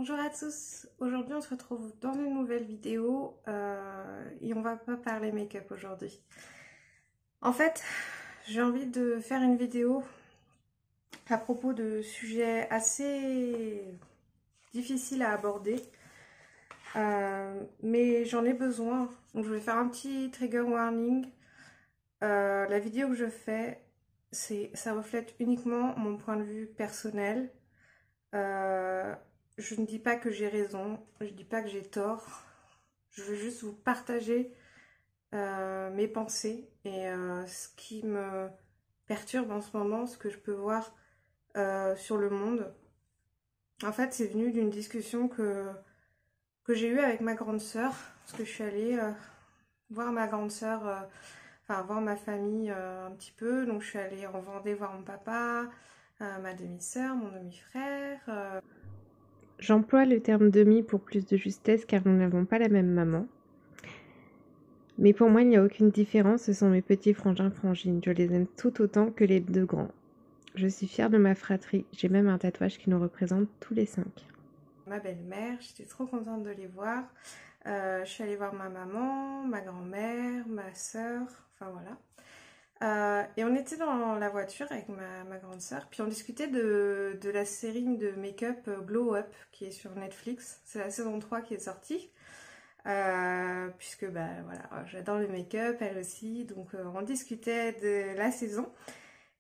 Bonjour à tous, aujourd'hui on se retrouve dans une nouvelle vidéo et on va pas parler make-up aujourd'hui. En fait, j'ai envie de faire une vidéo à propos de sujets assez difficiles à aborder, mais j'en ai besoin, donc je vais faire un petit trigger warning. La vidéo que je fais, ça reflète uniquement mon point de vue personnel. Je ne dis pas que j'ai raison, je ne dis pas que j'ai tort. Je veux juste vous partager mes pensées et ce qui me perturbe en ce moment, ce que je peux voir sur le monde. En fait, c'est venu d'une discussion que j'ai eue avec ma grande sœur, parce que je suis allée voir ma grande sœur, enfin voir ma famille un petit peu. Donc je suis allée en Vendée voir mon papa, ma demi-sœur, mon demi-frère. J'emploie le terme demi pour plus de justesse car nous n'avons pas la même maman. Mais pour moi, il n'y a aucune différence, ce sont mes petits frangins-frangines. Je les aime tout autant que les deux grands. Je suis fière de ma fratrie, j'ai même un tatouage qui nous représente tous les 5. Ma belle-mère, j'étais trop contente de les voir. Je suis allée voir ma maman, ma grand-mère, ma soeur, enfin voilà. Et on était dans la voiture avec ma grande sœur, puis on discutait de la série de make-up Glow Up qui est sur Netflix. C'est la saison 3 qui est sortie. Puisque bah voilà, j'adore le make-up, elle aussi, donc on discutait de la saison.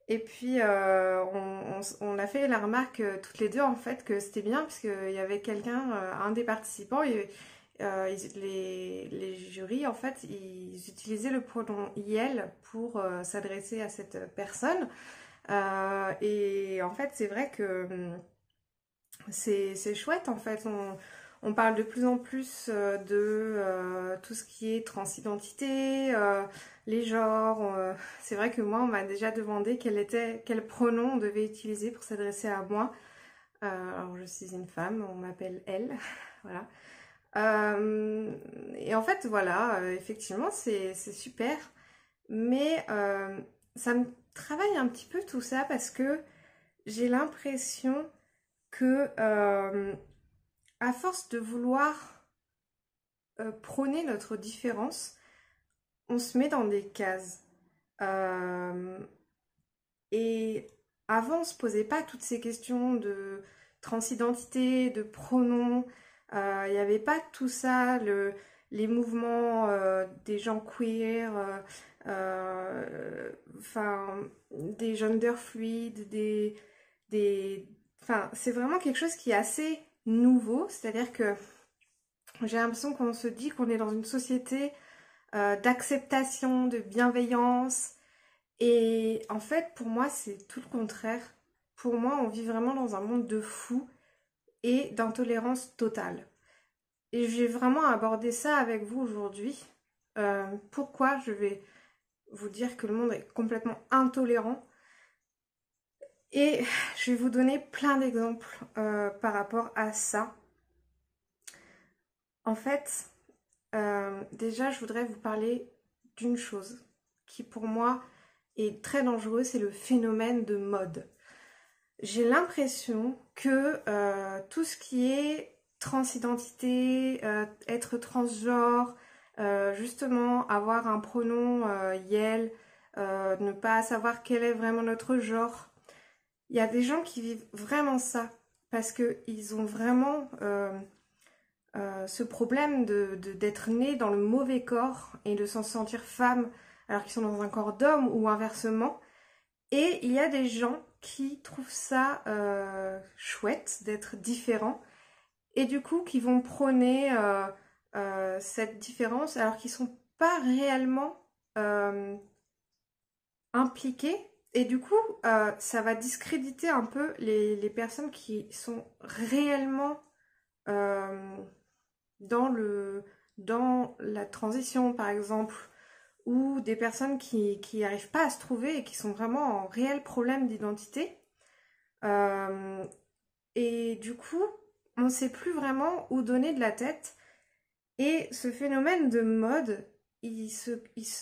Et puis on a fait la remarque toutes les deux en fait que c'était bien parce qu'il y avait quelqu'un, un des participants, et les jurys en fait ils utilisaient le pronom IL pour s'adresser à cette personne. Et en fait c'est vrai que c'est chouette en fait. On parle de plus en plus de tout ce qui est transidentité, les genres. C'est vrai que moi, on m'a déjà demandé quel pronom on devait utiliser pour s'adresser à moi. Alors, je suis une femme, on m'appelle elle. Voilà. Et en fait, voilà, effectivement, c'est super. Mais ça me travaille un petit peu tout ça parce que j'ai l'impression que à force de vouloir prôner notre différence, on se met dans des cases. Euh, et avant, on se posait pas toutes ces questions de transidentité, de pronoms. Il n'y avait pas tout ça, les mouvements des gens queer, enfin, des gender fluides, des... Enfin, c'est vraiment quelque chose qui est assez nouveau, c'est-à-dire que j'ai l'impression qu'on se dit qu'on est dans une société d'acceptation, de bienveillance. Et en fait, pour moi, c'est tout le contraire. Pour moi, on vit vraiment dans un monde de fous et d'intolérance totale. Et j'ai vraiment abordé ça avec vous aujourd'hui. Pourquoi je vais vous dire que le monde est complètement intolérant. Et je vais vous donner plein d'exemples par rapport à ça. En fait, déjà, je voudrais vous parler d'une chose qui pour moi est très dangereuse, c'est le phénomène de mode. J'ai l'impression que tout ce qui est transidentité, être transgenre, justement avoir un pronom yel, ne pas savoir quel est vraiment notre genre, il y a des gens qui vivent vraiment ça parce qu'ils ont vraiment ce problème d'être né dans le mauvais corps et de s'en sentir femme alors qu'ils sont dans un corps d'homme ou inversement. Et il y a des gens qui trouvent ça chouette d'être différent et du coup qui vont prôner cette différence alors qu'ils sont pas réellement impliqués. Et du coup, ça va discréditer un peu les personnes qui sont réellement euh, dans la transition, par exemple, ou des personnes qui n'arrivent pas à se trouver et qui sont vraiment en réel problème d'identité. Euh, et du coup, on ne sait plus vraiment où donner de la tête. Et ce phénomène de mode, il se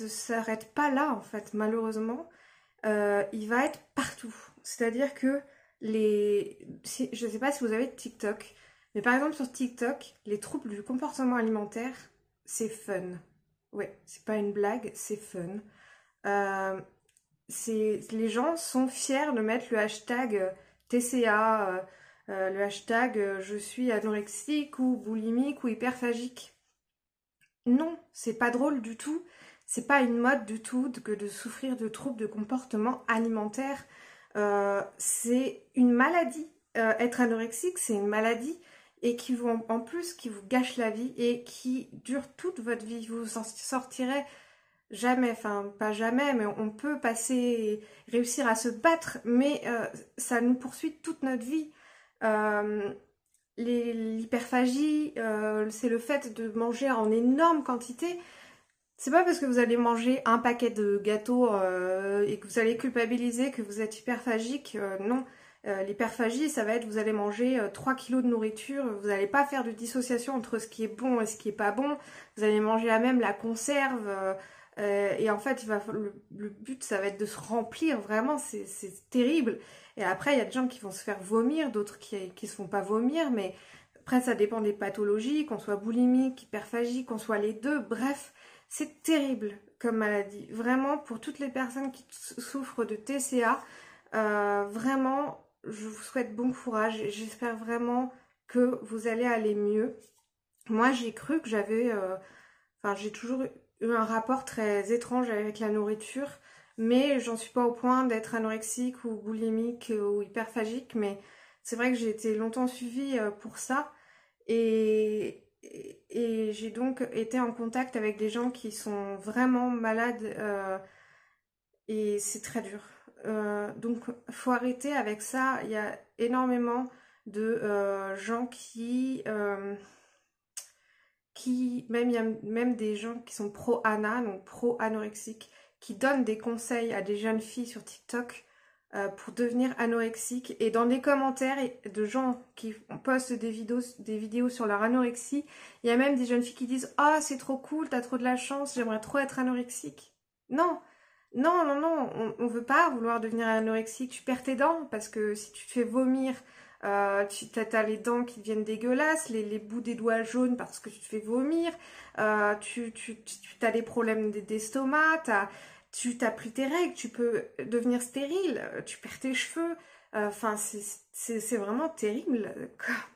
s'arrête pas là, en fait, malheureusement. Il va être partout. C'est-à-dire que je ne sais pas si vous avez TikTok, Mais par exemple sur TikTok, les troubles du comportement alimentaire, c'est fun. Ouais, c'est pas une blague, c'est fun. Euh, les gens sont fiers de mettre le hashtag TCA, le hashtag je suis anorexique ou boulimique ou hyperphagique. Non, c'est pas drôle du tout. C'est pas une mode du tout que de souffrir de troubles de comportement alimentaire. C'est une maladie. Être anorexique, c'est une maladie et qui vous, en plus, qui vous gâche la vie et qui dure toute votre vie. Vous en sortirez jamais, enfin pas jamais, mais on peut réussir à se battre, mais ça nous poursuit toute notre vie. Euh, L'hyperphagie, c'est le fait de manger en énorme quantité. C'est pas parce que vous allez manger un paquet de gâteaux et que vous allez culpabiliser que vous êtes hyperphagique. Non, l'hyperphagie, ça va être vous allez manger 3 kilos de nourriture, vous n'allez pas faire de dissociation entre ce qui est bon et ce qui est pas bon. Vous allez manger à même la conserve. Et en fait, le but, ça va être de se remplir, vraiment, c'est terrible. Et après, il y a des gens qui vont se faire vomir, d'autres qui ne se font pas vomir, mais après, ça dépend des pathologies, qu'on soit boulimique, hyperphagique, qu'on soit les deux, bref, c'est terrible comme maladie. Vraiment, pour toutes les personnes qui souffrent de TCA, vraiment, je vous souhaite bon courage et j'espère vraiment que vous allez aller mieux. Moi, j'ai cru que j'ai toujours eu un rapport très étrange avec la nourriture, mais j'en suis pas au point d'être anorexique ou boulimique ou hyperphagique, mais c'est vrai que j'ai été longtemps suivie pour ça et j'ai donc été en contact avec des gens qui sont vraiment malades et c'est très dur. Donc faut arrêter avec ça, il y a énormément de gens même il y a même des gens qui sont pro-ANA, donc pro-anorexiques, qui donnent des conseils à des jeunes filles sur TikTok pour devenir anorexiques. Et dans les commentaires de gens qui postent des vidéos sur leur anorexie, il y a même des jeunes filles qui disent «Ah, c'est trop cool, t'as trop de la chance, j'aimerais trop être anorexique». Non, non, non, non, on veut pas vouloir devenir anorexique. Tu perds tes dents parce que si tu te fais vomir, t'as les dents qui deviennent dégueulasses, les bouts des doigts jaunes parce que tu te fais vomir, tu as des problèmes d'estomac, tu t'as pris tes règles, tu peux devenir stérile, tu perds tes cheveux. Enfin, c'est vraiment terrible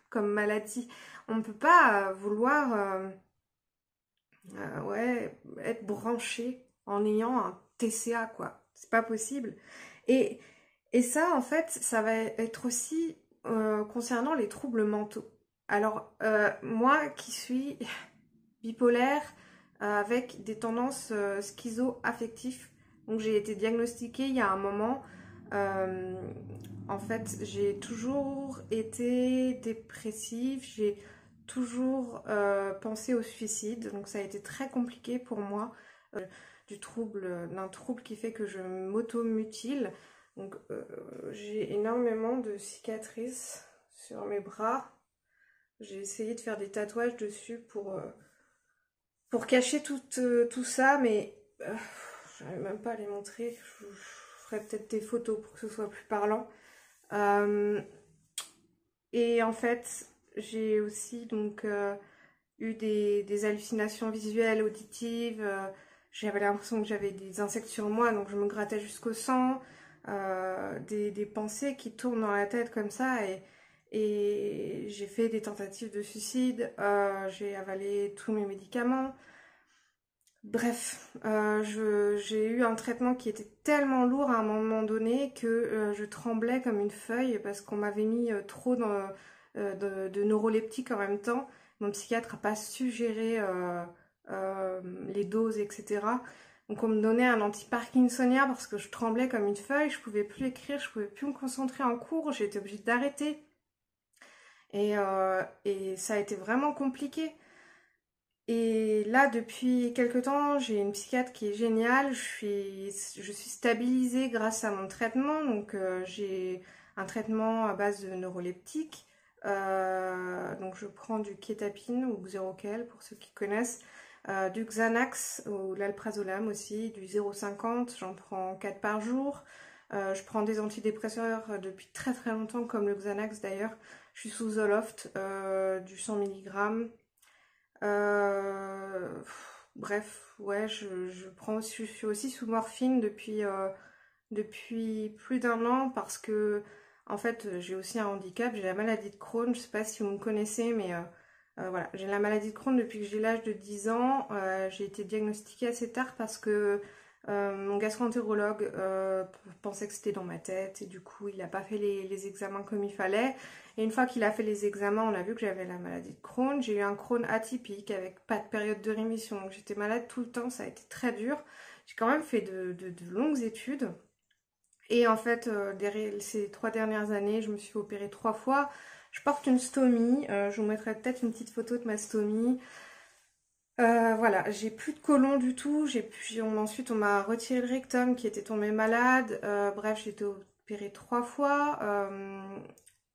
comme maladie. On ne peut pas vouloir ouais, être branché en ayant un TCA, quoi. C'est pas possible. Et, et ça, en fait, ça va être aussi concernant les troubles mentaux. Alors, moi qui suis bipolaire avec des tendances schizo-affectives, donc j'ai été diagnostiquée il y a un moment. Euh, En fait, j'ai toujours été dépressive, j'ai toujours pensé au suicide, donc ça a été très compliqué pour moi, d'un trouble qui fait que je m'auto-mutile. Donc j'ai énormément de cicatrices sur mes bras. J'ai essayé de faire des tatouages dessus pour cacher tout ça, mais j'arrive même pas à les montrer. Je ferai peut-être des photos pour que ce soit plus parlant. Et en fait, j'ai aussi donc eu des hallucinations visuelles, auditives. J'avais l'impression que j'avais des insectes sur moi, donc je me grattais jusqu'au sang. Des pensées qui tournent dans la tête comme ça. Et j'ai fait des tentatives de suicide. J'ai avalé tous mes médicaments. Bref, j'ai eu un traitement qui était tellement lourd à un moment donné que je tremblais comme une feuille parce qu'on m'avait mis trop de neuroleptiques en même temps. Mon psychiatre n'a pas su gérer les doses, etc. Donc on me donnait un anti-parkinsonien parce que je tremblais comme une feuille, je pouvais plus écrire, je pouvais plus me concentrer en cours, j'ai été obligée d'arrêter. Et ça a été vraiment compliqué. Et là, depuis quelques temps, j'ai une psychiatre qui est géniale. Je suis stabilisée grâce à mon traitement. Donc, j'ai un traitement à base de neuroleptiques. Donc, je prends du kétapine ou Xeroquel pour ceux qui connaissent. Du Xanax ou l'alprazolam aussi, du 0,50. J'en prends 4 par jour. Je prends des antidépresseurs depuis très très longtemps, comme le Xanax d'ailleurs. Je suis sous Zoloft, du 100 mg. Bref, ouais, je suis aussi sous morphine depuis plus d'un an parce que, en fait, j'ai aussi un handicap, j'ai la maladie de Crohn. Je sais pas si vous me connaissez, mais voilà, j'ai la maladie de Crohn depuis que j'ai l'âge de 10 ans. J'ai été diagnostiquée assez tard parce que mon gastro-entérologue pensait que c'était dans ma tête et du coup, il n'a pas fait les examens comme il fallait. Et une fois qu'il a fait les examens, on a vu que j'avais la maladie de Crohn. J'ai eu un Crohn atypique avec pas de période de rémission. Donc j'étais malade tout le temps, ça a été très dur. J'ai quand même fait de longues études. Et en fait, derrière ces 3 dernières années, je me suis opérée 3 fois. Je porte une stomie. Je vous mettrai peut-être une petite photo de ma stomie. Voilà, j'ai plus de côlon du tout. Ensuite, on m'a retiré le rectum qui était tombé malade. Bref, j'ai été opérée 3 fois.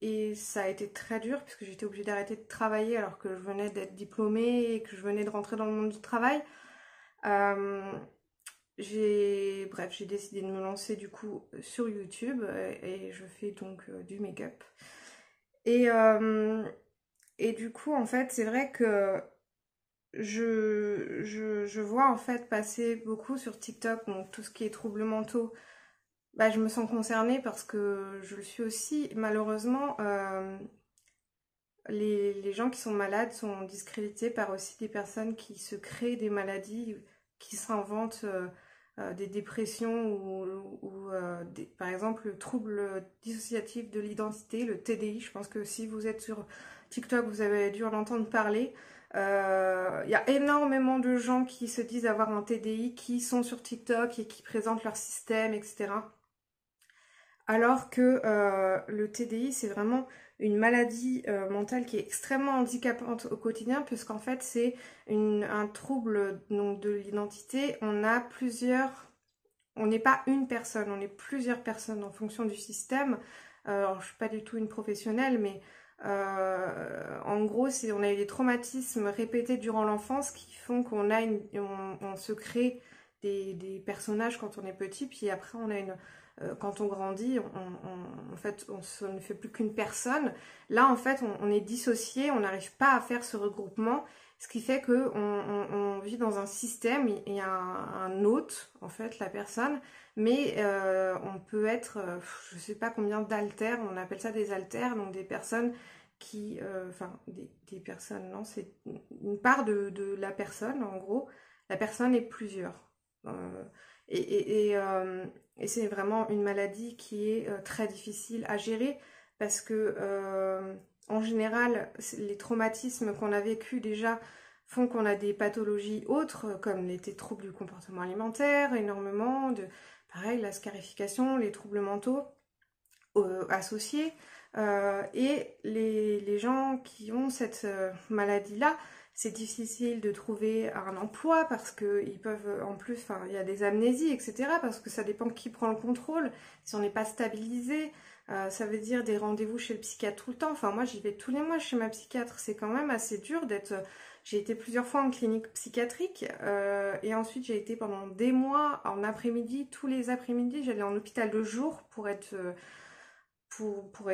Et ça a été très dur puisque j'étais obligée d'arrêter de travailler alors que je venais d'être diplômée et que je venais de rentrer dans le monde du travail. Bref, j'ai décidé de me lancer du coup sur YouTube et je fais donc du make-up. Et du coup, en fait, c'est vrai que je vois en fait passer beaucoup sur TikTok, donc tout ce qui est troubles mentaux. Bah, je me sens concernée parce que je le suis aussi. Malheureusement, les gens qui sont malades sont discrédités par aussi des personnes qui se créent des maladies, qui s'inventent des dépressions ou par exemple le trouble dissociatif de l'identité, le TDI. Je pense que si vous êtes sur TikTok, vous avez dû en entendre parler. Il y a énormément de gens qui se disent avoir un TDI, qui sont sur TikTok et qui présentent leur système, etc. Alors que le TDI, c'est vraiment une maladie mentale qui est extrêmement handicapante au quotidien, puisqu'en fait, c'est un trouble donc, de l'identité. On n'est pas une personne, on est plusieurs personnes en fonction du système. Alors, je ne suis pas du tout une professionnelle, mais en gros, on a eu des traumatismes répétés durant l'enfance qui font on se crée des personnages quand on est petit, puis après, quand on grandit, en fait, on ne fait plus qu'une personne. Là, en fait, on est dissocié, on n'arrive pas à faire ce regroupement, ce qui fait que on vit dans un système, il y a un hôte, en fait, la personne, mais on peut être, je ne sais pas combien d'altères, on appelle ça des altères, donc des personnes des personnes, non, c'est une part de la personne, en gros. La personne est plusieurs. Euh, et c'est vraiment une maladie qui est très difficile à gérer parce que en général, les traumatismes qu'on a vécus déjà font qu'on a des pathologies autres comme les troubles du comportement alimentaire, énormément pareil, la scarification, les troubles mentaux associés. Et les gens qui ont cette maladie-là, c'est difficile de trouver un emploi parce qu'ils peuvent, en plus, il y a des amnésies, etc. Parce que ça dépend qui prend le contrôle. Si on n'est pas stabilisé, ça veut dire des rendez-vous chez le psychiatre tout le temps. Enfin, moi, j'y vais tous les mois chez ma psychiatre. C'est quand même assez dur d'être... J'ai été plusieurs fois en clinique psychiatrique et ensuite j'ai été pendant des mois en après-midi, tous les après-midi, j'allais en hôpital de jour pour être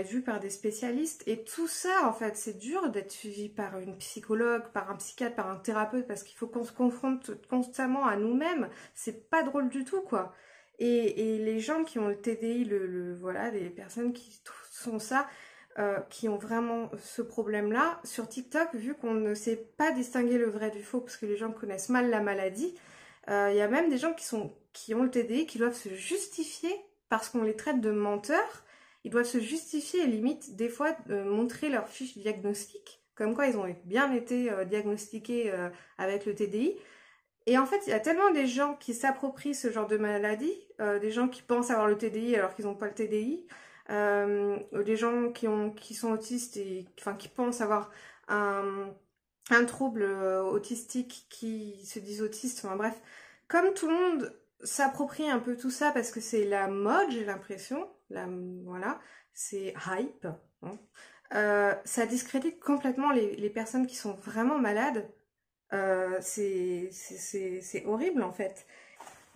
vue par des spécialistes. Et tout ça, en fait, c'est dur d'être suivi par une psychologue, par un psychiatre, par un thérapeute, parce qu'il faut qu'on se confronte constamment à nous-mêmes. C'est pas drôle du tout, quoi. Et les gens qui ont le TDI, voilà, les personnes qui sont ça, qui ont vraiment ce problème-là, sur TikTok, vu qu'on ne sait pas distinguer le vrai du faux, parce que les gens connaissent mal la maladie, il y a même des gens qui ont le TDI, qui doivent se justifier parce qu'on les traite de menteurs. Ils doivent se justifier et limite, des fois, montrer leur fiche diagnostic, comme quoi ils ont bien été diagnostiqués avec le TDI. Et en fait, il y a tellement des gens qui s'approprient ce genre de maladie, des gens qui pensent avoir le TDI alors qu'ils n'ont pas le TDI, des gens qui sont autistes et qui pensent avoir un trouble autistique, qui se disent autistes, enfin bref. Comme tout le monde s'approprie un peu tout ça parce que c'est la mode, j'ai l'impression, voilà, c'est hype, ça discrédite complètement les personnes qui sont vraiment malades. C'est horrible en fait.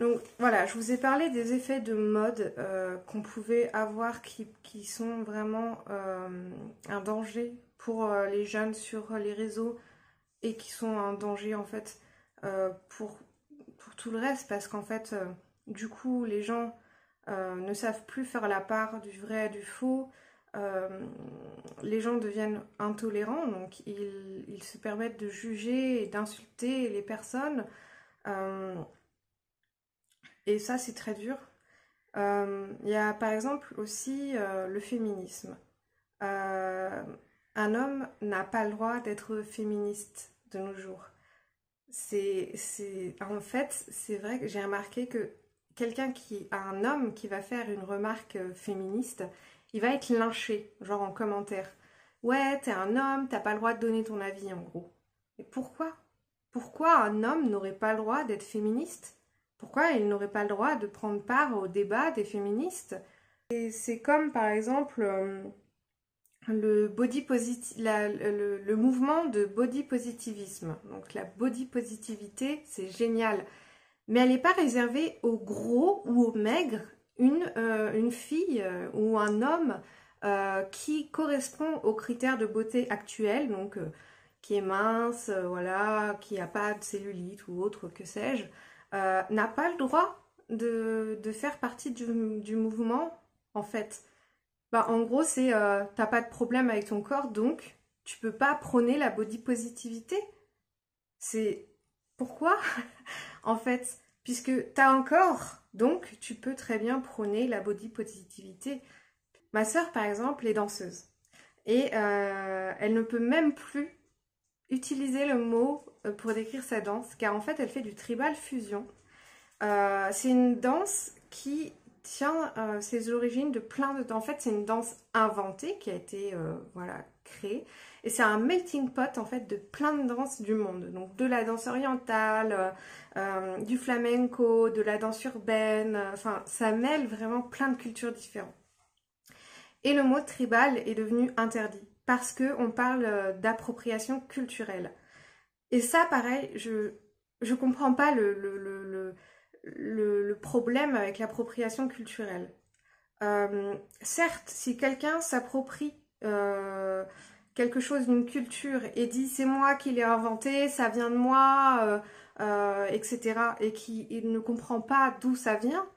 Donc voilà, je vous ai parlé des effets de mode qu'on pouvait avoir qui sont vraiment un danger pour les jeunes sur les réseaux et qui sont un danger en fait pour tout le reste parce qu'en fait du coup les gens ne savent plus faire la part du vrai et du faux. Euh, les gens deviennent intolérants, donc ils se permettent de juger et d'insulter les personnes. Euh, et ça, c'est très dur. Il y a par exemple aussi le féminisme. Euh, un homme n'a pas le droit d'être féministe de nos jours. En fait, c'est vrai que j'ai remarqué que un homme qui va faire une remarque féministe, il va être lynché, genre en commentaire. Ouais, t'es un homme, t'as pas le droit de donner ton avis, en gros. Mais pourquoi? Pourquoi un homme n'aurait pas le droit d'être féministe? Pourquoi il n'aurait pas le droit de prendre part au débat des féministes? Et c'est comme, par exemple, le mouvement de body positivisme. Donc la body positivité, c'est génial. Mais elle n'est pas réservée aux gros ou aux maigres. Une fille ou un homme qui correspond aux critères de beauté actuels, donc qui est mince, voilà, qui n'a pas de cellulite ou autre, que sais-je, n'a pas le droit de faire partie du mouvement, en fait. Bah, en gros, c'est t'as pas de problème avec ton corps, donc tu peux pas prôner la body positivité. C'est pourquoi? En fait, puisque t'as un corps, donc tu peux très bien prôner la body positivité. Ma sœur, par exemple, est danseuse. Et elle ne peut même plus utiliser le mot pour décrire sa danse, car en fait, elle fait du tribal fusion. C'est une danse qui tient ses origines de plein de... En fait, c'est une danse inventée qui a été voilà, créée. Et c'est un melting pot, en fait, de plein de danses du monde. Donc, de la danse orientale, du flamenco, de la danse urbaine. Enfin, ça mêle vraiment plein de cultures différentes. Et le mot tribal est devenu interdit parce qu'on parle d'appropriation culturelle. Et ça, pareil, je comprends pas le problème avec l'appropriation culturelle. Certes, si quelqu'un s'approprie quelque chose d'une culture et dit c'est moi qui l'ai inventé, ça vient de moi, etc., et qui ne comprend pas d'où ça vient,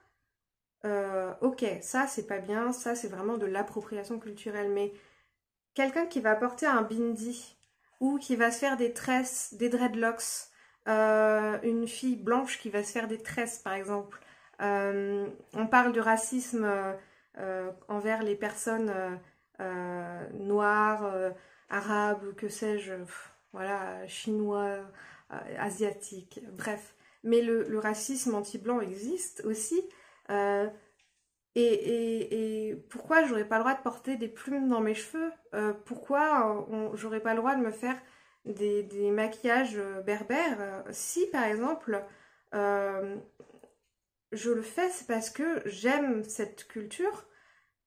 ok, ça c'est pas bien, ça c'est vraiment de l'appropriation culturelle, mais quelqu'un qui va porter un bindi ou qui va se faire des tresses, des dreadlocks, une fille blanche qui va se faire des tresses par exemple. On parle de racisme envers les personnes noires, arabes, que sais-je, voilà, chinois, asiatiques, bref. Mais le racisme anti-blanc existe aussi. Euh, et pourquoi j'aurais pas le droit de porter des plumes dans mes cheveux? Pourquoi j'aurais pas le droit de me faire des maquillages berbères? Si par exemple euh, je le fais, c'est parce que j'aime cette culture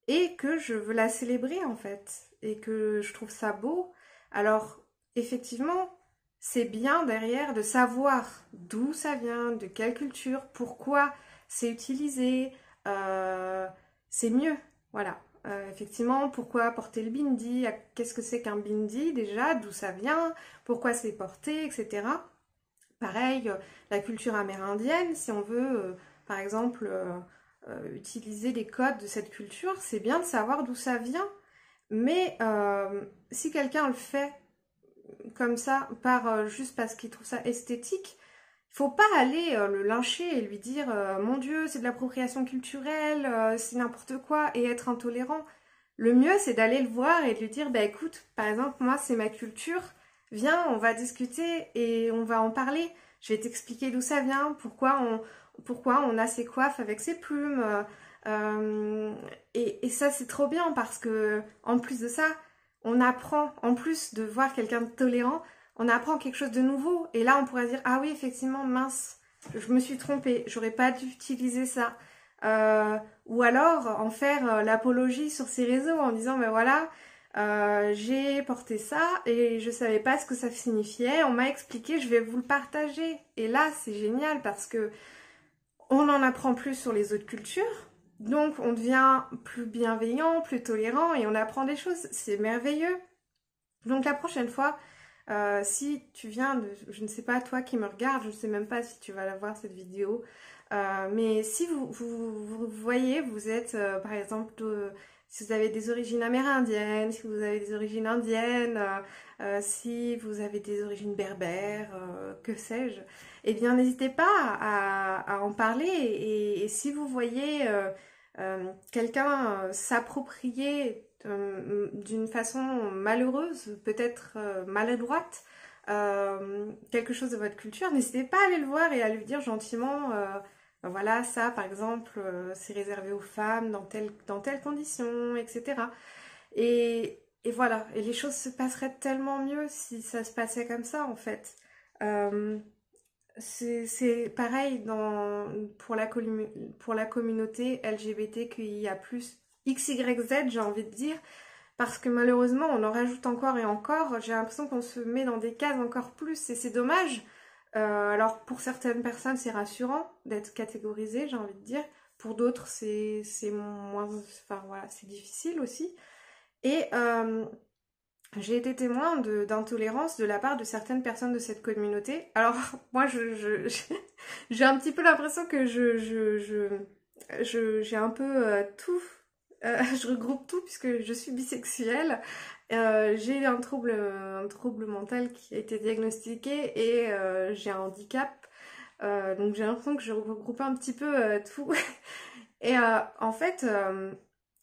et que je veux la célébrer en fait, et que je trouve ça beau. Alors effectivement, c'est bien derrière de savoir d'où ça vient, de quelle culture, pourquoi c'est utilisé, c'est mieux. Voilà. Effectivement, pourquoi porter le bindi? Qu'est-ce que c'est qu'un bindi déjà? D'où ça vient? Pourquoi c'est porté? Etc. Pareil, la culture amérindienne, si on veut, par exemple, utiliser les codes de cette culture, c'est bien de savoir d'où ça vient. Mais si quelqu'un le fait comme ça, juste parce qu'il trouve ça esthétique, il faut pas aller le lyncher et lui dire mon Dieu, c'est de l'appropriation culturelle, c'est n'importe quoi, et être intolérant. Le mieux, c'est d'aller le voir et de lui dire bah écoute, par exemple, moi, c'est ma culture, viens, on va discuter et on va en parler. Je vais t'expliquer d'où ça vient, pourquoi on a ces coiffes avec ces plumes. Et ça, c'est trop bien parce que, en plus de ça, on apprend, en plus de voir quelqu'un de tolérant, on apprend quelque chose de nouveau. Et là, on pourrait dire, ah oui, effectivement, mince, je me suis trompée, j'aurais pas dû utiliser ça. Ou alors, en faire l'apologie sur ses réseaux en disant, ben voilà, j'ai porté ça et je savais pas ce que ça signifiait, on m'a expliqué, je vais vous le partager. Et là, c'est génial parce que on en apprend plus sur les autres cultures, donc on devient plus bienveillant, plus tolérant et on apprend des choses, c'est merveilleux. Donc la prochaine fois, si tu viens de, je ne sais pas toi qui me regarde, je ne sais même pas si tu vas la voir cette vidéo, mais si vous voyez, vous êtes par exemple, si vous avez des origines amérindiennes, si vous avez des origines indiennes, si vous avez des origines berbères, que sais-je, eh bien n'hésitez pas à en parler et si vous voyez quelqu'un s'approprier d'une façon malheureuse, peut-être maladroite, quelque chose de votre culture, n'hésitez pas à aller le voir et à lui dire gentiment, ben voilà, ça par exemple, c'est réservé aux femmes dans telles conditions, etc. Et voilà, et les choses se passeraient tellement mieux si ça se passait comme ça en fait. Euh, c'est pareil pour la communauté LGBTQIA+, XYZ, j'ai envie de dire, parce que malheureusement, on en rajoute encore et encore. J'ai l'impression qu'on se met dans des cases encore plus, et c'est dommage. Alors, pour certaines personnes, c'est rassurant d'être catégorisé, j'ai envie de dire. Pour d'autres, c'est moins... Enfin, voilà, c'est difficile aussi. Et j'ai été témoin d'intolérance de la part de certaines personnes de cette communauté. Alors, moi, j'ai un petit peu l'impression que j'ai un peu tout. Je regroupe tout puisque je suis bisexuelle. J'ai un trouble mental qui a été diagnostiqué et j'ai un handicap. Donc j'ai l'impression que je regroupe un petit peu tout. Et en fait,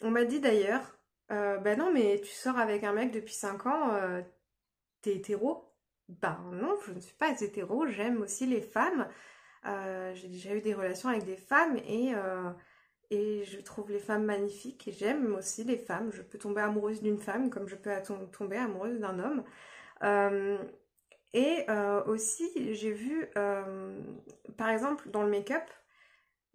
on m'a dit d'ailleurs, bah non, mais tu sors avec un mec depuis 5 ans, t'es hétéro? Ben non, je ne suis pas hétéro, j'aime aussi les femmes. J'ai déjà eu des relations avec des femmes et je trouve les femmes magnifiques et j'aime aussi les femmes. Je peux tomber amoureuse d'une femme comme je peux tomber amoureuse d'un homme. Euh, Aussi, j'ai vu, par exemple, dans le make-up,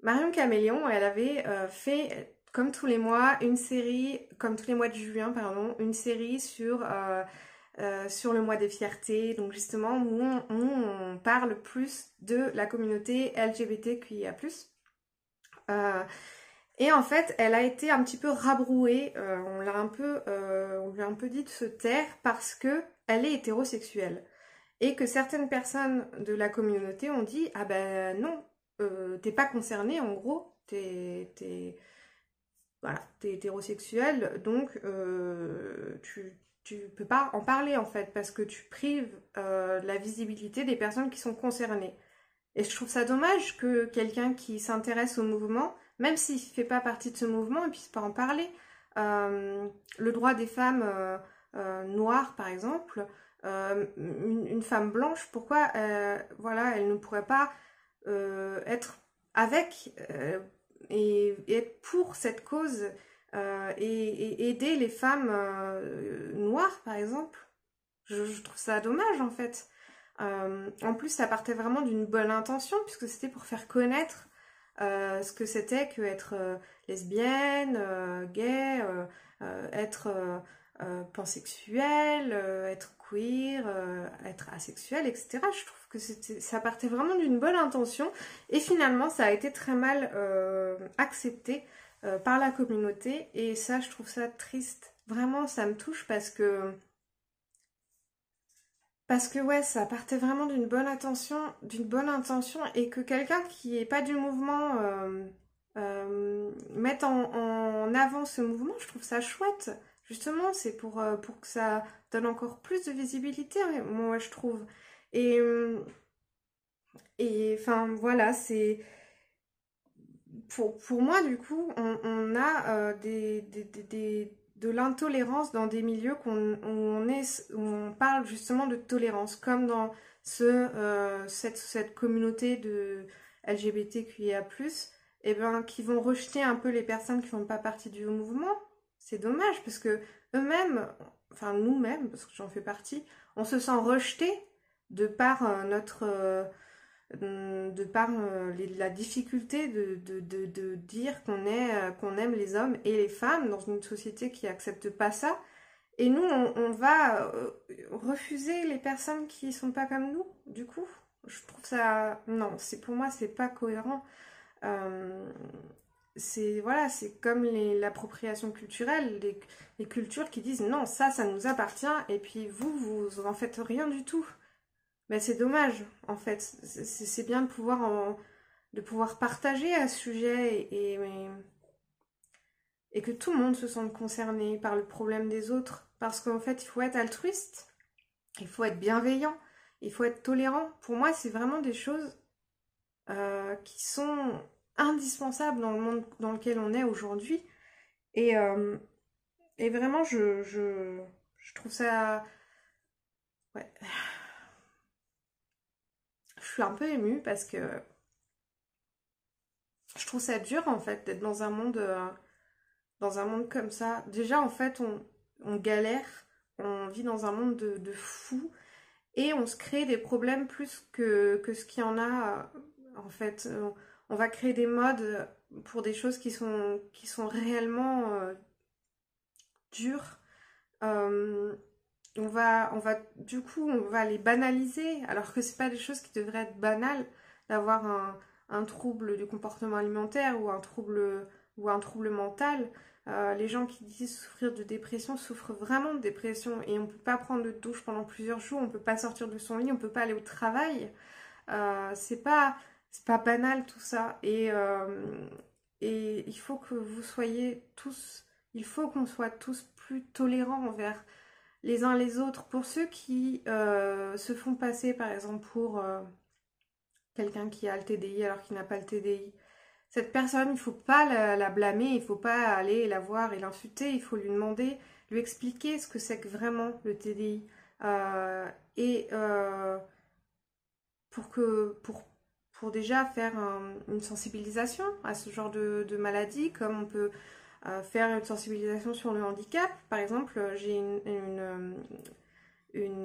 Marion Caméléon, elle avait fait, comme tous les mois, une série, comme tous les mois de juin, pardon, une série sur le mois des fiertés, donc justement où on parle plus de la communauté LGBTQIA+. Et en fait, elle a été un petit peu rabrouée, on lui a un peu dit de se taire parce que elle est hétérosexuelle. Et que certaines personnes de la communauté ont dit, ah ben non, t'es pas concernée, en gros, voilà, t'es hétérosexuel, donc tu peux pas en parler en fait, parce que tu prives la visibilité des personnes qui sont concernées. Et je trouve ça dommage que quelqu'un qui s'intéresse au mouvement, même s'il ne fait pas partie de ce mouvement, ne puisse pas en parler. Le droit des femmes noires, par exemple, une femme blanche, pourquoi voilà, elle ne pourrait pas être avec et être pour cette cause et aider les femmes noires, par exemple. Je trouve ça dommage en fait. En plus, ça partait vraiment d'une bonne intention, puisque c'était pour faire connaître ce que c'était que être lesbienne, gay, être pansexuel, être queer, être asexuel, etc. Je trouve que ça partait vraiment d'une bonne intention, et finalement, ça a été très mal accepté par la communauté, et ça, je trouve ça triste. Vraiment, ça me touche parce que ouais, ça partait vraiment d'une bonne intention et que quelqu'un qui est pas du mouvement mette en avant ce mouvement, je trouve ça chouette. Justement, c'est pour que ça donne encore plus de visibilité, hein, moi je trouve. Et, et enfin voilà, c'est pour moi du coup, on a de l'intolérance dans des milieux où on parle justement de tolérance, comme dans cette communauté de LGBTQIA+, et ben, qui vont rejeter un peu les personnes qui font pas partie du mouvement. C'est dommage, parce que eux-mêmes, enfin nous-mêmes, parce que j'en fais partie, on se sent rejeté de par la difficulté de dire qu'on aime les hommes et les femmes dans une société qui accepte pas ça. Et nous, on va refuser les personnes qui sont pas comme nous, du coup. Je trouve ça... Non, pour moi, c'est pas cohérent. Voilà, c'est comme l'appropriation culturelle, les cultures qui disent non, ça nous appartient, et puis vous en faites rien du tout. Mais c'est dommage, en fait. C'est bien de pouvoir partager à ce sujet et que tout le monde se sente concerné par le problème des autres. Parce qu'en fait, il faut être altruiste, il faut être bienveillant, il faut être tolérant. Pour moi, c'est vraiment des choses qui sont indispensables dans le monde dans lequel on est aujourd'hui. Et, et vraiment, je trouve ça... Ouais. Je suis un peu émue parce que je trouve ça dur, en fait, d'être dans un monde comme ça. Déjà, en fait, on galère, on vit dans un monde de fous et on se crée des problèmes plus que ce qu'il y en a. En fait, on va créer des modes pour des choses qui sont réellement dures. Euh, du coup, on va les banaliser, alors que c'est pas des choses qui devraient être banales, d'avoir un trouble du comportement alimentaire ou un trouble mental. Les gens qui disent souffrir de dépression souffrent vraiment de dépression et on peut pas prendre de douche pendant plusieurs jours, on peut pas sortir de son lit, on peut pas aller au travail. C'est pas banal tout ça et il faut que vous soyez tous, il faut qu'on soit tous plus tolérants envers les uns les autres. Pour ceux qui se font passer par exemple pour quelqu'un qui a le TDI alors qu'il n'a pas le TDI, cette personne, il ne faut pas la blâmer, il ne faut pas aller la voir et l'insulter, il faut lui demander, lui expliquer ce que c'est que vraiment le TDI. Et pour déjà faire une sensibilisation à ce genre de maladie, comme on peut faire une sensibilisation sur le handicap. Par exemple, j'ai une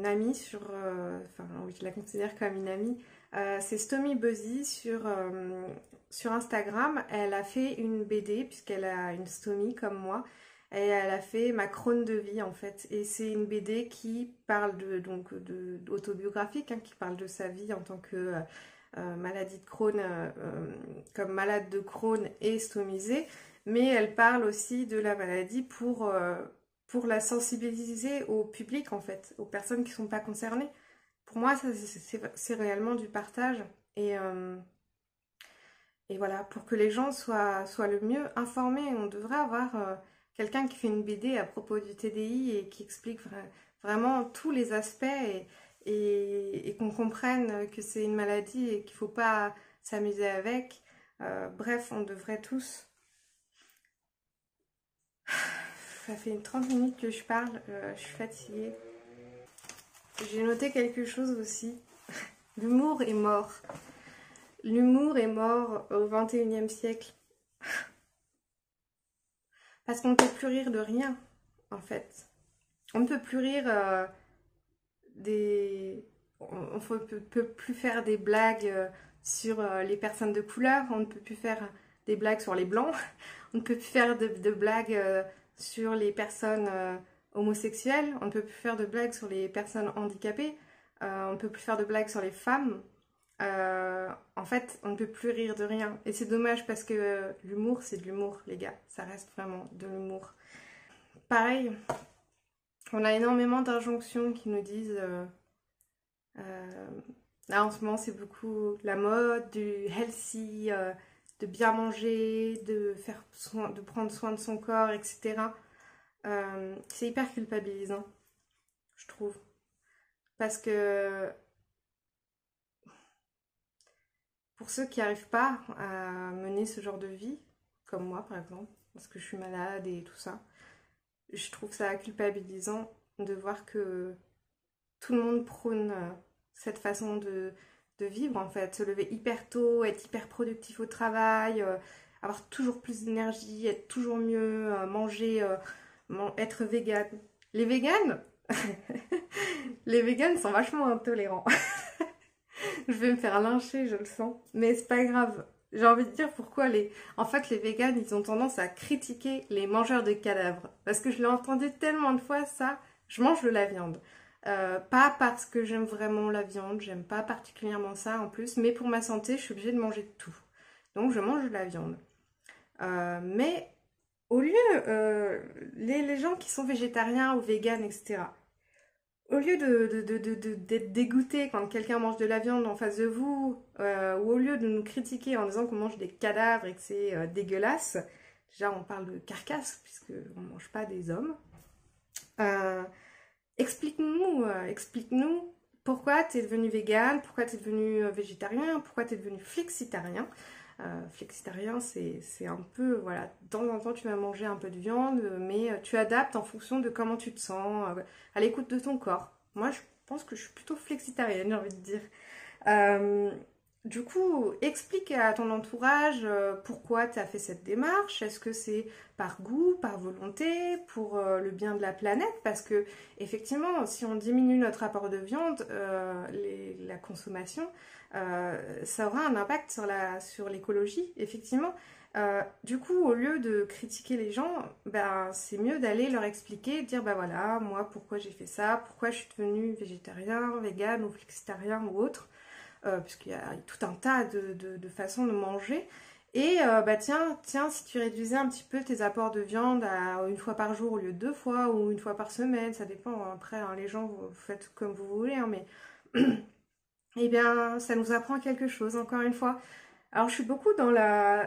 amie enfin oui, je la considère comme une amie, c'est Stomy Buzzy sur Instagram. Elle a fait une BD, puisqu'elle a une stomie comme moi, et elle a fait ma Crohn de vie en fait. Et c'est une BD qui parle autobiographique, hein, qui parle de sa vie en tant que maladie de Crohn, comme malade de Crohn et stomisée, mais elle parle aussi de la maladie pour la sensibiliser au public en fait, aux personnes qui ne sont pas concernées. Pour moi, c'est réellement du partage et voilà, pour que les gens soient le mieux informés. On devrait avoir quelqu'un qui fait une BD à propos du TDI et qui explique vraiment tous les aspects et qu'on comprenne que c'est une maladie et qu'il ne faut pas s'amuser avec. Bref, on devrait tous... Ça fait 30 minutes que je parle, je suis fatiguée. J'ai noté quelque chose aussi. L'humour est mort. L'humour est mort au XXIe siècle. Parce qu'on ne peut plus rire de rien, en fait. On ne peut plus rire On ne peut plus faire des blagues sur les personnes de couleur. On ne peut plus faire des blagues sur les blancs. On ne peut plus faire de blagues sur les personnes homosexuelles. On ne peut plus faire de blagues sur les personnes handicapées. On ne peut plus faire de blagues sur les femmes. En fait, on ne peut plus rire de rien. Et c'est dommage parce que l'humour, c'est de l'humour, les gars. Ça reste vraiment de l'humour. Pareil, on a énormément d'injonctions qui nous disent... là, en ce moment, c'est beaucoup la mode, du healthy, de bien manger, de prendre soin de son corps, etc. C'est hyper culpabilisant, je trouve. Parce que... Pour ceux qui n'arrivent pas à mener ce genre de vie, comme moi par exemple, parce que je suis malade et tout ça, je trouve ça culpabilisant de voir que tout le monde prône cette façon de vivre en fait. Se lever hyper tôt, être hyper productif au travail, avoir toujours plus d'énergie, être toujours mieux, manger, être vegan. Les véganes, les véganes sont vachement intolérants. Je vais me faire lyncher, je le sens. Mais c'est pas grave. J'ai envie de dire pourquoi En fait, les véganes, ils ont tendance à critiquer les mangeurs de cadavres. Parce que je l'ai entendu tellement de fois, ça. Je mange de la viande. Pas parce que j'aime vraiment la viande, j'aime pas particulièrement ça en plus. Mais pour ma santé, je suis obligée de manger tout. donc je mange de la viande. Mais au lieu, les gens qui sont végétariens ou véganes, etc., au lieu d'être dégoûtés quand quelqu'un mange de la viande en face de vous, ou au lieu de nous critiquer en disant qu'on mange des cadavres et que c'est dégueulasse, déjà on parle de carcasse puisqu'on ne mange pas des hommes, euh, explique-nous pourquoi tu es devenu végane, pourquoi tu es devenu végétarien, pourquoi tu es devenu flexitarien. Flexitarien, c'est un peu, voilà, de temps en temps tu vas manger un peu de viande, mais tu adaptes en fonction de comment tu te sens, à l'écoute de ton corps. Moi, je pense que je suis plutôt flexitarienne, j'ai envie de dire. Euh, du coup, explique à ton entourage pourquoi tu as fait cette démarche. Est-ce que c'est par goût, par volonté, pour le bien de la planète? Parce que, effectivement, si on diminue notre apport de viande, la consommation, ça aura un impact sur l'écologie, effectivement. Du coup, au lieu de critiquer les gens, ben, c'est mieux d'aller leur expliquer, dire bah voilà, moi pourquoi j'ai fait ça, pourquoi je suis devenue végétarien, vegan ou flexitarien ou autre, puisqu'il y a tout un tas de façons de manger. Et bah tiens, si tu réduisais un petit peu tes apports de viande à une fois par jour au lieu de 2 fois ou une fois par semaine, ça dépend. Après, hein, les gens, vous faites comme vous voulez, hein, mais eh bien, ça nous apprend quelque chose, encore une fois. Alors, je suis beaucoup dans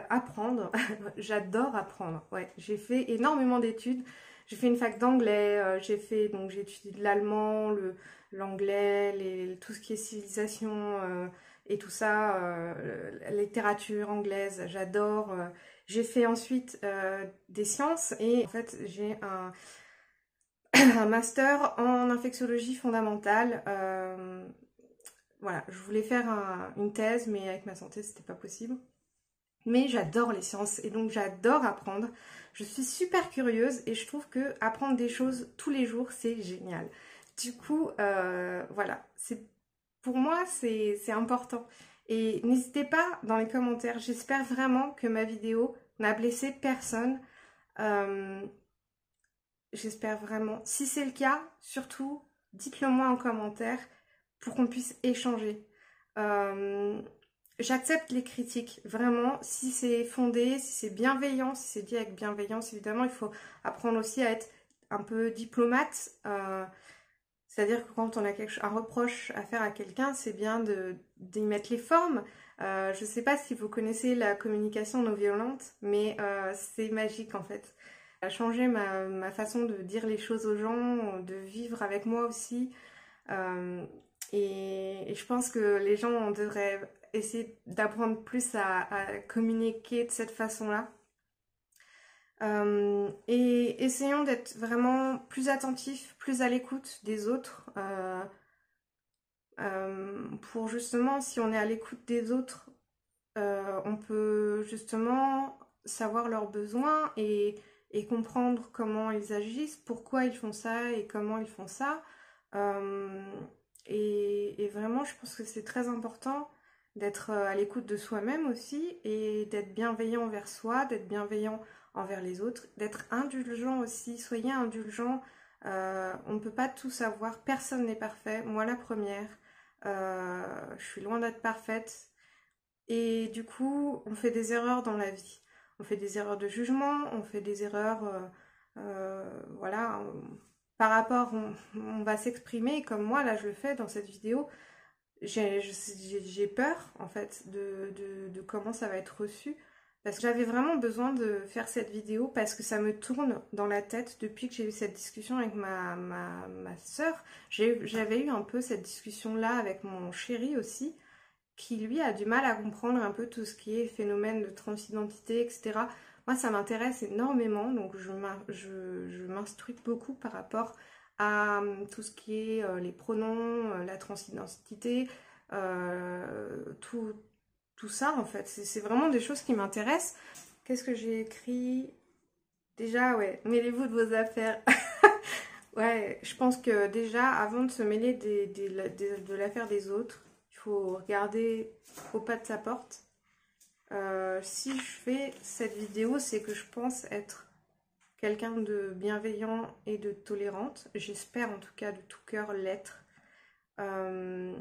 apprendre. J'adore apprendre. Ouais, j'ai fait énormément d'études. J'ai fait une fac d'anglais. J'ai étudié l'allemand, l'anglais, tout ce qui est civilisation et tout ça, la littérature anglaise. J'adore. J'ai fait ensuite des sciences et en fait, j'ai un master en infectiologie fondamentale. Voilà, je voulais faire une thèse, mais avec ma santé, c'était pas possible. Mais j'adore les sciences et donc j'adore apprendre. Je suis super curieuse et je trouve que apprendre des choses tous les jours, c'est génial. Du coup, voilà, pour moi, c'est important. Et n'hésitez pas dans les commentaires. J'espère vraiment que ma vidéo n'a blessé personne. Euh, J'espère vraiment. Si c'est le cas, surtout, dites-le moi en commentaire pour qu'on puisse échanger. Euh, J'accepte les critiques, vraiment, si c'est fondé, si c'est bienveillant, si c'est dit avec bienveillance, évidemment, il faut apprendre aussi à être un peu diplomate. C'est-à-dire que quand on a un reproche à faire à quelqu'un, c'est bien d'y mettre les formes. Je ne sais pas si vous connaissez la communication non violente, mais c'est magique en fait. Ça a changé ma façon de dire les choses aux gens, de vivre avec moi aussi. Euh, et je pense que les gens devraient essayer d'apprendre plus à communiquer de cette façon-là. Et essayons d'être vraiment plus attentifs, plus à l'écoute des autres. Pour justement, si on est à l'écoute des autres, on peut justement savoir leurs besoins et comprendre comment ils agissent, pourquoi ils font ça et comment ils font ça. Euh, et vraiment, je pense que c'est très important d'être à l'écoute de soi-même aussi et d'être bienveillant envers soi, d'être bienveillant envers les autres, d'être indulgent aussi. Soyez indulgent. On ne peut pas tout savoir. Personne n'est parfait. Moi, la première. Je suis loin d'être parfaite. Et du coup, on fait des erreurs dans la vie. On fait des erreurs de jugement, on fait des erreurs, voilà, par rapport, on va s'exprimer comme moi, là je le fais dans cette vidéo. J'ai peur, en fait, de comment ça va être reçu. Parce que j'avais vraiment besoin de faire cette vidéo parce que ça me tourne dans la tête depuis que j'ai eu cette discussion avec ma soeur. J'avais eu un peu cette discussion-là avec mon chéri aussi qui lui a du mal à comprendre un peu tout ce qui est phénomène de transidentité, etc. Moi, ça m'intéresse énormément, donc je m'instruis beaucoup par rapport à tout ce qui est les pronoms, la transidentité, tout ça en fait. C'est vraiment des choses qui m'intéressent. Qu'est-ce que j'ai écrit? Déjà, ouais, mêlez-vous de vos affaires. Ouais, je pense que déjà, avant de se mêler de l'affaire des autres, il faut regarder au pas de sa porte. Si je fais cette vidéo, c'est que je pense être quelqu'un de bienveillant et de tolérante. J'espère en tout cas de tout cœur l'être. Je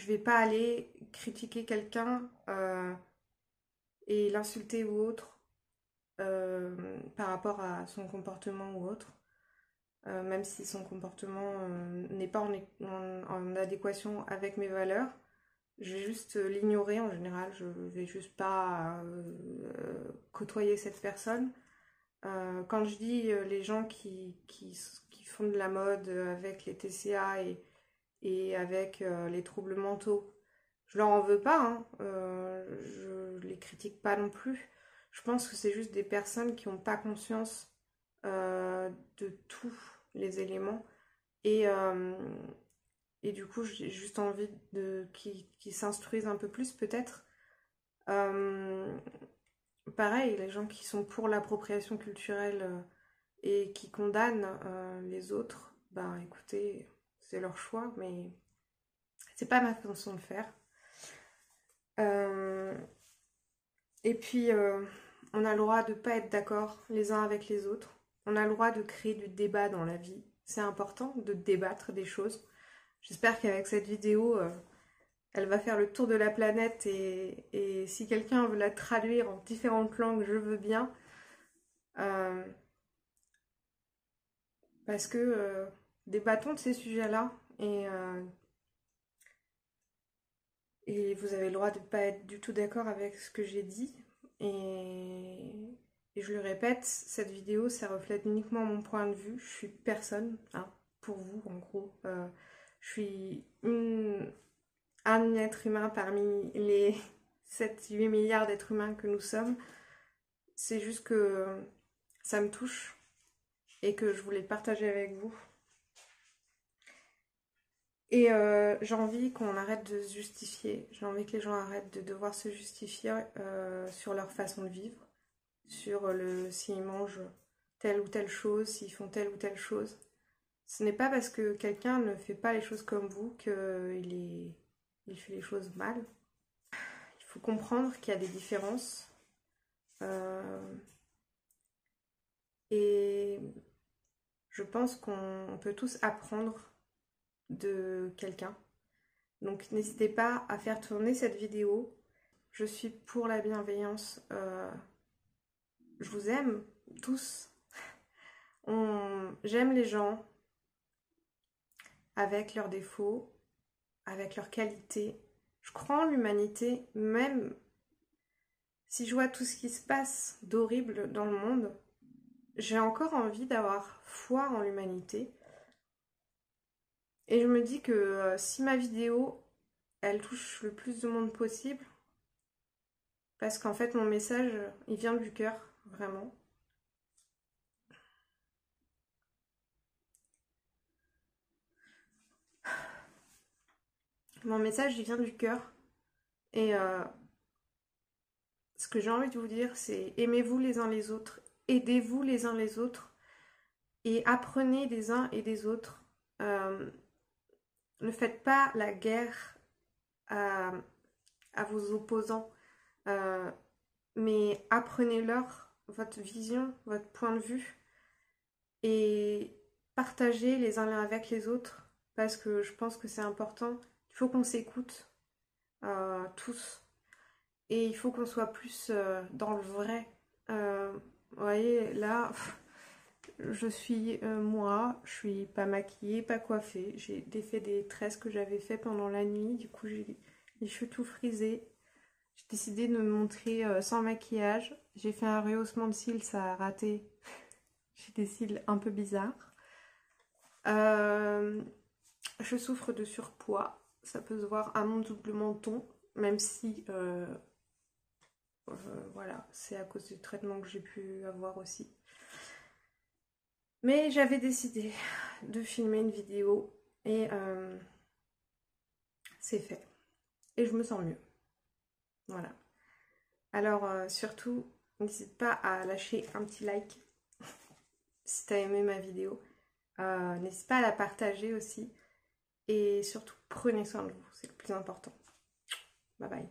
vais pas aller critiquer quelqu'un et l'insulter ou autre par rapport à son comportement ou autre, même si son comportement n'est pas en adéquation avec mes valeurs. Je vais juste l'ignorer en général, je vais juste pas côtoyer cette personne. Quand je dis les gens qui font de la mode avec les TCA et avec les troubles mentaux, je leur en veux pas, hein. Je les critique pas non plus. Je pense que c'est juste des personnes qui n'ont pas conscience de tous les éléments et, euh, et du coup j'ai juste envie qu'ils s'instruisent un peu plus peut-être. Euh, Pareil, les gens qui sont pour l'appropriation culturelle et qui condamnent les autres, ben écoutez, c'est leur choix, mais c'est pas ma façon de faire. Euh, et puis, on a le droit de ne pas être d'accord les uns avec les autres. On a le droit de créer du débat dans la vie. C'est important de débattre des choses. J'espère qu'avec cette vidéo, elle va faire le tour de la planète et si quelqu'un veut la traduire en différentes langues, je veux bien. Parce que débattons de ces sujets-là et vous avez le droit de ne pas être du tout d'accord avec ce que j'ai dit. Et je le répète, cette vidéo, ça reflète uniquement mon point de vue. Je suis personne, hein, pour vous en gros. Je suis un être humain parmi les 7-8 milliards d'êtres humains que nous sommes. C'est juste que ça me touche et que je voulais le partager avec vous. Et j'ai envie qu'on arrête de se justifier. J'ai envie que les gens arrêtent de devoir se justifier sur leur façon de vivre, sur s'ils mangent telle ou telle chose, s'ils font telle ou telle chose. Ce n'est pas parce que quelqu'un ne fait pas les choses comme vous qu'il fait les choses mal. Il faut comprendre qu'il y a des différences. Et je pense qu'on peut tous apprendre de quelqu'un. Donc n'hésitez pas à faire tourner cette vidéo. Je suis pour la bienveillance. Je vous aime tous. J'aime les gens avec leurs défauts, avec leurs qualités. Je crois en l'humanité, même si je vois tout ce qui se passe d'horrible dans le monde. J'ai encore envie d'avoir foi en l'humanité. Et je me dis que si ma vidéo, elle touche le plus de monde possible, parce qu'en fait mon message, il vient du cœur, vraiment. Mon message, il vient du cœur. Et ce que j'ai envie de vous dire, c'est aimez-vous les uns les autres, aidez-vous les uns les autres, et apprenez des uns et des autres. Ne faites pas la guerre à vos opposants, mais apprenez-leur votre vision, votre point de vue, et partagez les uns avec les autres, parce que je pense que c'est important. Il faut qu'on s'écoute tous, et il faut qu'on soit plus dans le vrai. Vous voyez, là, je suis moi, je suis pas maquillée, pas coiffée. J'ai défait des tresses que j'avais fait pendant la nuit, du coup j'ai les cheveux tout frisés. J'ai décidé de me montrer sans maquillage. J'ai fait un rehaussement de cils, ça a raté. J'ai des cils un peu bizarres. Je souffre de surpoids. Ça peut se voir à mon double menton, même si voilà, c'est à cause du traitement que j'ai pu avoir aussi. Mais j'avais décidé de filmer une vidéo et c'est fait. Et je me sens mieux. Voilà. Alors surtout, n'hésite pas à lâcher un petit like si t'as aimé ma vidéo. N'hésite pas à la partager aussi. Et surtout, prenez soin de vous, c'est le plus important. Bye bye.